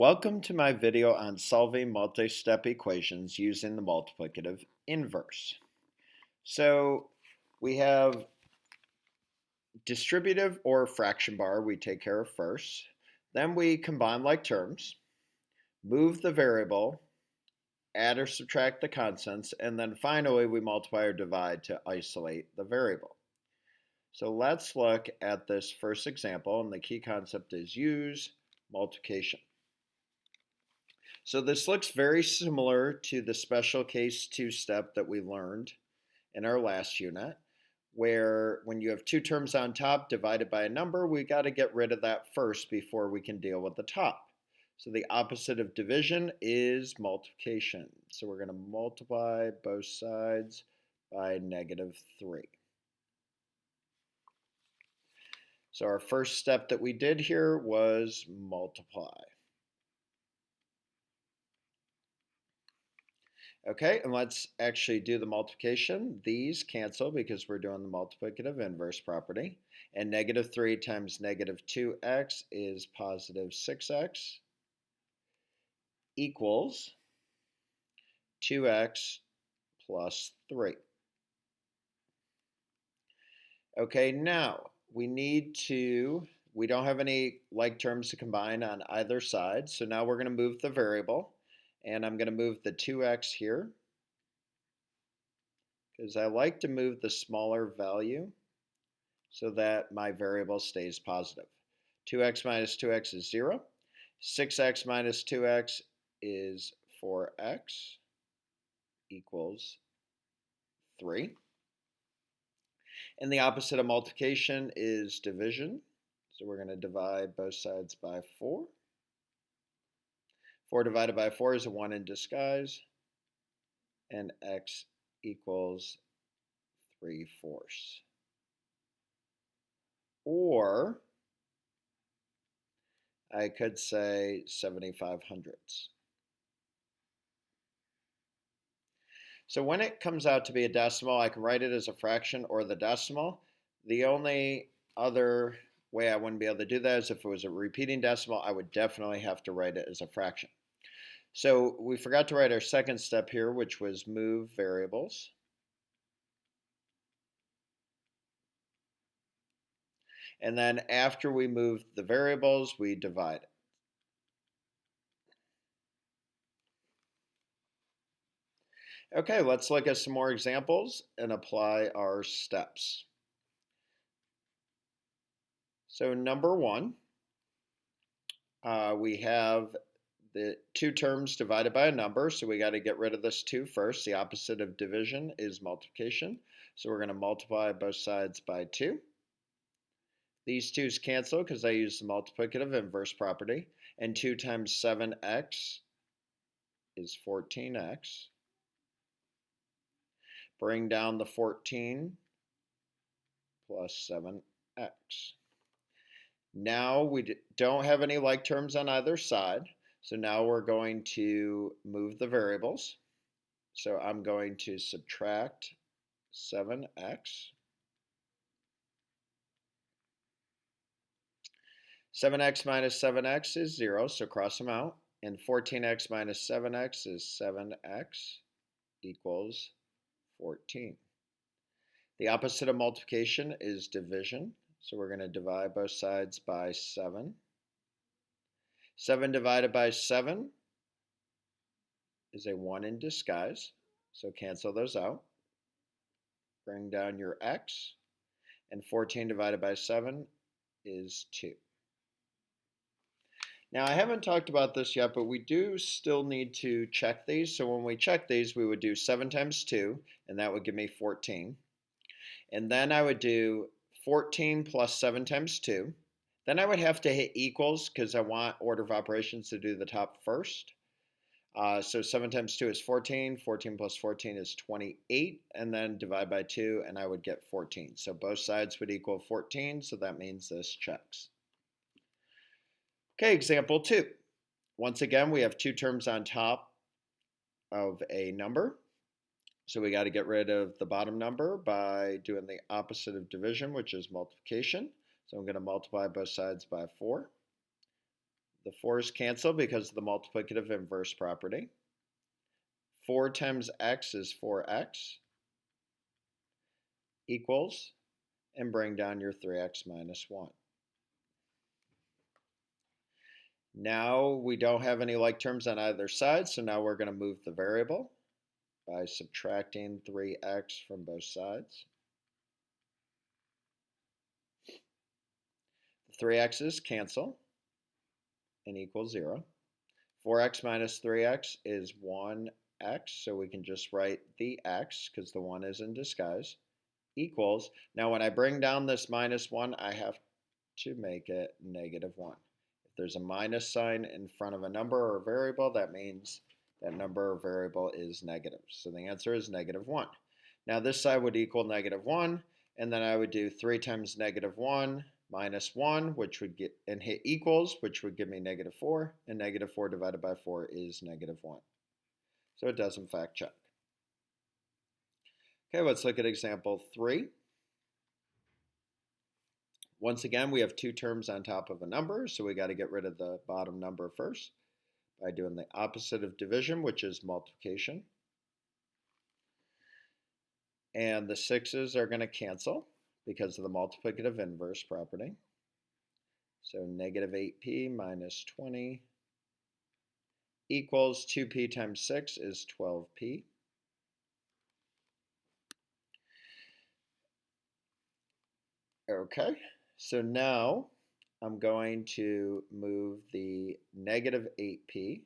Welcome to my video on solving multi-step equations using the multiplicative inverse. So we have distributive or fraction bar we take care of first. Then we combine like terms, move the variable, add or subtract the constants, and then finally we multiply or divide to isolate the variable. So let's look at this first example, and the key concept is use multiplication. So this looks very similar to the special case two-step that we learned in our last unit, where when you have two terms on top divided by a number, we got to get rid of that first before we can deal with the top. So the opposite of division is multiplication. So we're going to multiply both sides by -3. So our first step that we did here was multiply. Okay, and let's actually do the multiplication. These cancel because we're doing the multiplicative inverse property. And -3 times -2x is positive 6x equals 2x plus 3. Okay, now we don't have any like terms to combine on either side. So now we're going to move the variable. And I'm going to move the 2x here because I like to move the smaller value so that my variable stays positive. 2x minus 2x is 0. 6x minus 2x is 4x equals 3. And the opposite of multiplication is division. So we're going to divide both sides by 4. 4 divided by 4 is a 1 in disguise, and x equals 3/4. Or I could say 75 hundredths. So when it comes out to be a decimal, I can write it as a fraction or the decimal. The only other way I wouldn't be able to do that is if it was a repeating decimal, I would definitely have to write it as a fraction. So we forgot to write our second step here, which was move variables. And then after we move the variables, we divide it. Okay, let's look at some more examples and apply our steps. So number one, we have the two terms divided by a number, so we got to get rid of this 2 first. The opposite of division is multiplication. So we're going to multiply both sides by 2. These 2's cancel because I use the multiplicative inverse property. And 2 times 7x is 14x. Bring down the 14 plus 7x. Now we don't have any like terms on either side. So now we're going to move the variables. So I'm going to subtract 7x. 7x minus 7x is 0, so cross them out. And 14x minus 7x is 7x equals 14. The opposite of multiplication is division. So we're going to divide both sides by 7. 7 divided by 7 is a 1 in disguise. So cancel those out. Bring down your x. And 14 divided by 7 is 2. Now I haven't talked about this yet, but we do still need to check these. So when we check these, we would do 7 times 2, and that would give me 14. And then I would do 14 plus 7 times 2. Then I would have to hit equals because I want order of operations to do the top first. So 7 times 2 is 14. 14 plus 14 is 28. And then divide by 2, and I would get 14. So both sides would equal 14, so that means this checks. Okay, example 2. Once again, we have two terms on top of a number. So we got to get rid of the bottom number by doing the opposite of division, which is multiplication. So I'm going to multiply both sides by 4. The 4's cancel because of the multiplicative inverse property. 4 times x is 4x equals, and bring down your 3x minus 1. Now we don't have any like terms on either side, so now we're going to move the variable by subtracting 3x from both sides. The 3x's cancel and equal 0. 4x minus 3x is 1x, so we can just write the x because the 1 is in disguise, equals. Now when I bring down this minus 1, I have to make it negative 1. If there's a minus sign in front of a number or variable, that means that number or variable is negative. So the answer is negative 1. Now this side would equal negative 1, and then I would do 3 times negative 1 minus 1, which would get, and hit equals, which would give me negative 4, and negative 4 divided by 4 is negative 1. So it does in fact check. Okay, let's look at example 3. Once again, we have two terms on top of a number, so we got to get rid of the bottom number first by doing the opposite of division, which is multiplication. And the 6's are going to cancel because of the multiplicative inverse property. So negative 8p minus 20 equals 2p times 6 is 12p. Okay, so now I'm going to move the negative 8p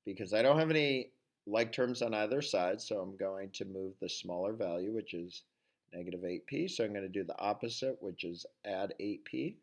because I don't have any like terms on either side, so I'm going to move the smaller value, which is negative 8p. So I'm going to do the opposite, which is add 8p.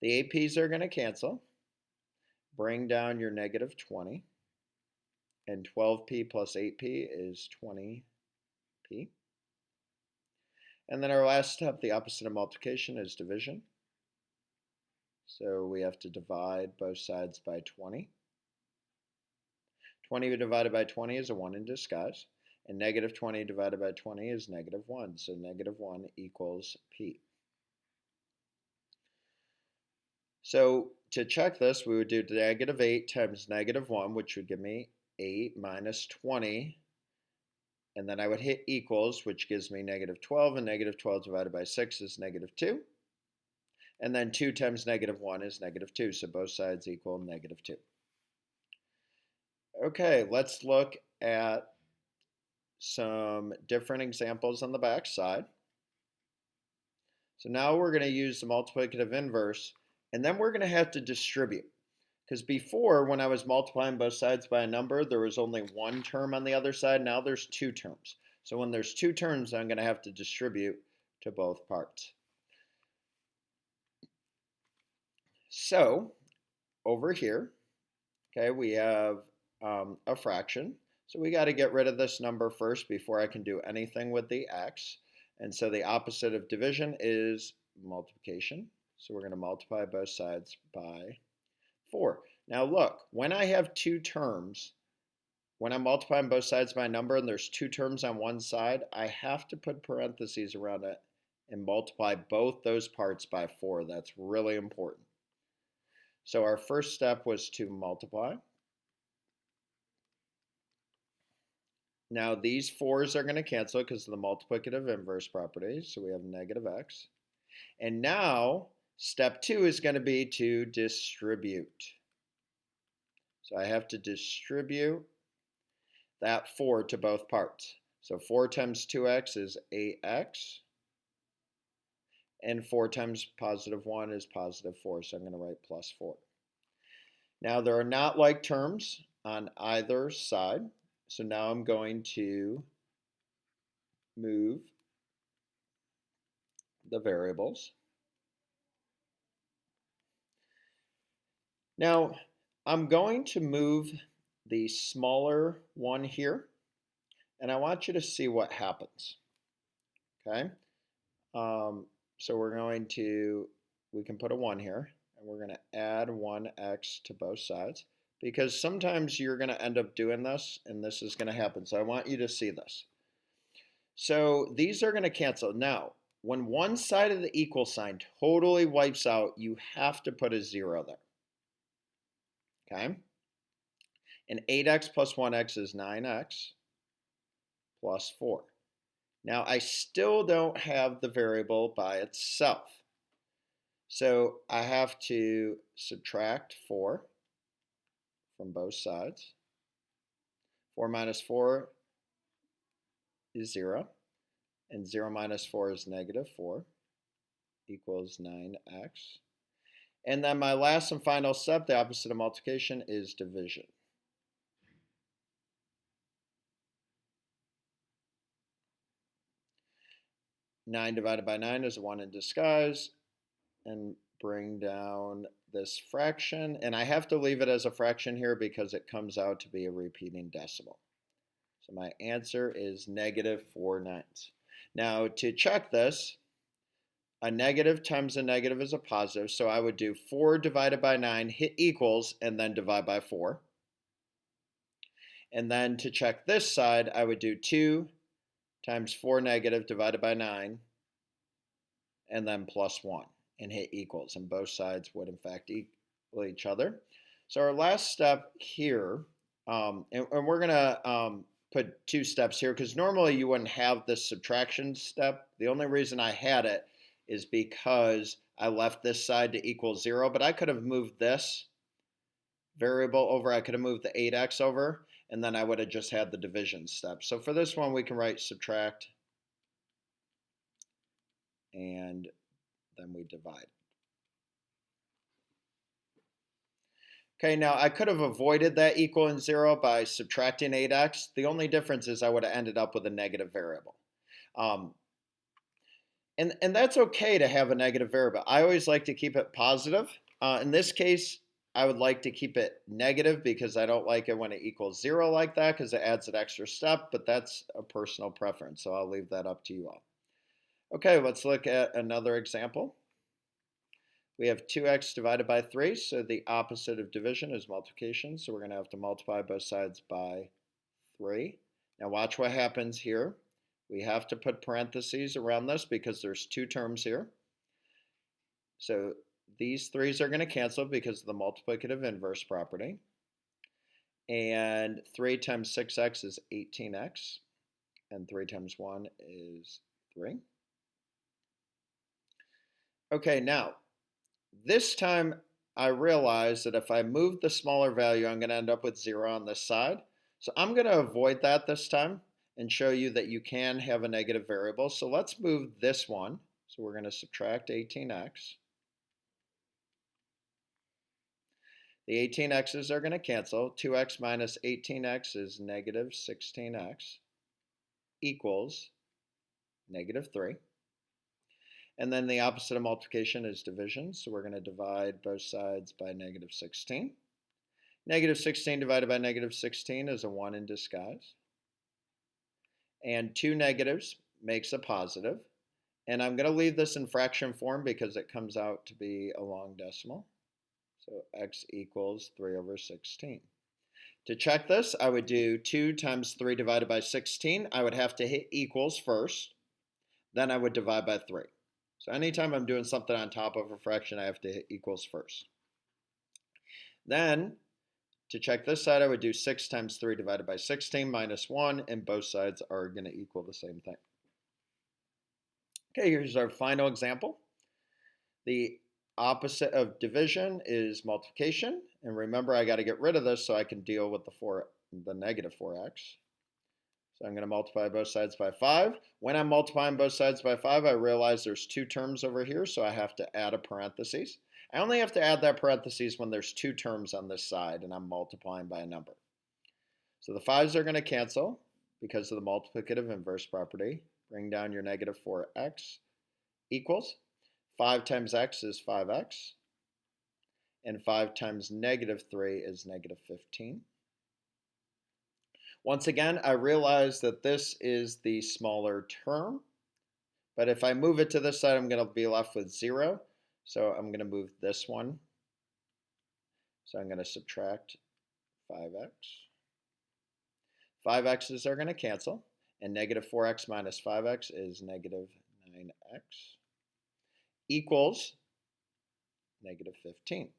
The 8p's are going to cancel. Bring down your negative 20. And 12p plus 8p is 20p. And then our last step, the opposite of multiplication, is division. So we have to divide both sides by 20. 20 divided by 20 is a 1 in disguise. And negative 20 divided by 20 is negative 1. So negative 1 equals p. So to check this, we would do negative 8 times negative 1, which would give me 8 minus 20. And then I would hit equals, which gives me negative 12. And negative 12 divided by 6 is negative 2. And then 2 times negative 1 is negative 2. So both sides equal negative 2. Okay, let's look at some different examples on the back side. So now we're going to use the multiplicative inverse, and then we're going to have to distribute. Because before, when I was multiplying both sides by a number, there was only one term on the other side. Now there's two terms. So when there's two terms, I'm going to have to distribute to both parts. So over here, okay, we have a fraction. So we got to get rid of this number first before I can do anything with the x. And so the opposite of division is multiplication. So we're going to multiply both sides by 4. Now look, when I have two terms, when I'm multiplying both sides by a number and there's two terms on one side, I have to put parentheses around it and multiply both those parts by 4. That's really important. So our first step was to multiply. Now these 4's are going to cancel because of the multiplicative inverse property. So we have negative x. And now step 2 is going to be to distribute. So I have to distribute that 4 to both parts. So 4 times 2x is 8x. And 4 times positive 1 is positive 4. So I'm going to write plus 4. Now there are not like terms on either side. So now I'm going to move the variables. Now I'm going to move the smaller one here, and I want you to see what happens. Okay, so we're going to, we can put a 1 here, and we're going to add 1x to both sides. Because sometimes you're going to end up doing this, and this is going to happen. So I want you to see this. So these are going to cancel. Now, when one side of the equal sign totally wipes out, you have to put a 0 there. okay? And 8x plus 1x is 9x plus 4. Now, I still don't have the variable by itself. So I have to subtract 4 from both sides. 4 minus 4 is 0, and 0 minus 4 is negative 4, equals 9x. And then my last and final step, the opposite of multiplication, is division. Nine divided by 9 is a 1 in disguise, and bring down this fraction. And I have to leave it as a fraction here because it comes out to be a repeating decimal. So my answer is negative 4/9. Now to check this, a negative times a negative is a positive, so I would do 4 divided by 9, hit equals, and then divide by 4. And then to check this side, I would do 2 times 4 negative divided by 9, and then plus 1, and hit equals. And both sides would, in fact, equal each other. So our last step here, and we're going to put 2 steps here, because normally you wouldn't have this subtraction step. The only reason I had it is because I left this side to equal 0, but I could have moved this variable over. I could have moved the 8x over, and then I would have just had the division step. So for this one, we can write subtract, and then we divide. Okay, now I could have avoided that equaling 0 by subtracting 8x. The only difference is I would have ended up with a negative variable. And that's okay to have a negative variable. I always like to keep it positive. In this case, I would like to keep it negative because I don't like it when it equals 0 like that because it adds an extra step, but that's a personal preference, so I'll leave that up to you all. Okay, let's look at another example. We have 2x divided by 3, so the opposite of division is multiplication, so we're going to have to multiply both sides by 3. Now watch what happens here. We have to put parentheses around this because there's 2 terms here. So these 3's are going to cancel because of the multiplicative inverse property. And 3 times 6x is 18x, and 3 times 1 is 3. Okay, now, this time I realize that if I move the smaller value, I'm going to end up with 0 on this side. So I'm going to avoid that this time and show you that you can have a negative variable. So let's move this one. So we're going to subtract 18x. The 18x's are going to cancel. 2x minus 18x is negative 16x equals negative 3. And then the opposite of multiplication is division. So we're going to divide both sides by negative 16. Negative 16 divided by negative 16 is a 1 in disguise. And 2 negatives makes a positive. And I'm going to leave this in fraction form because it comes out to be a long decimal. So x equals 3 over 16. To check this, I would do 2 times 3 divided by 16. I would have to hit equals first. Then I would divide by 3. So anytime I'm doing something on top of a fraction, I have to hit equals first. Then, to check this side, I would do 6 times 3 divided by 16 minus 1, and both sides are going to equal the same thing. Okay, here's our final example. The opposite of division is multiplication. And remember, I got to get rid of this so I can deal with the negative 4x. So I'm going to multiply both sides by 5. When I'm multiplying both sides by 5, I realize there's 2 terms over here, so I have to add a parentheses. I only have to add that parentheses when there's 2 terms on this side and I'm multiplying by a number. So the 5's are going to cancel because of the multiplicative inverse property. Bring down your negative 4x equals 5 times x is 5x, and 5 times negative 3 is negative 15. Once again, I realize that this is the smaller term, but if I move it to this side, I'm going to be left with 0. So I'm going to move this one. So I'm going to subtract 5x. 5x's are going to cancel, and negative 4x minus 5x is negative 9x equals negative 15.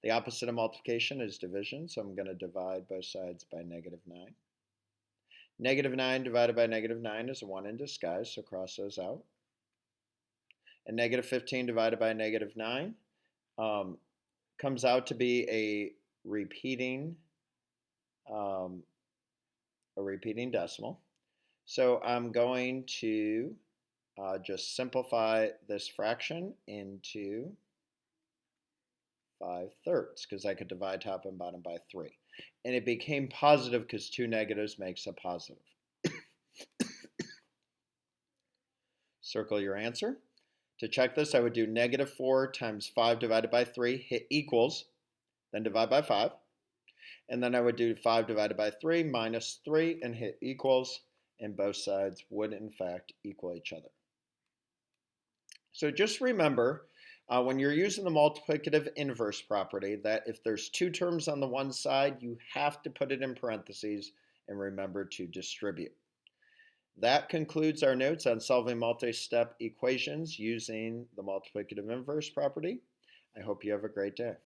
The opposite of multiplication is division, so I'm going to divide both sides by -9. -9 divided by -9 is a 1 in disguise, so cross those out. And -15 divided by -9 um, comes out to be um, a repeating decimal. So I'm going to just simplify this fraction into 5/3 because I could divide top and bottom by 3. And it became positive because 2 negatives makes a positive. Circle your answer. To check this, I would do -4 times 5 divided by 3, hit equals, then divide by 5. And then I would do 5 divided by 3 minus 3 and hit equals, and both sides would in fact equal each other. So just remember, when you're using the multiplicative inverse property, that if there's 2 terms on the one side, you have to put it in parentheses and remember to distribute. That concludes our notes on solving multi-step equations using the multiplicative inverse property. I hope you have a great day.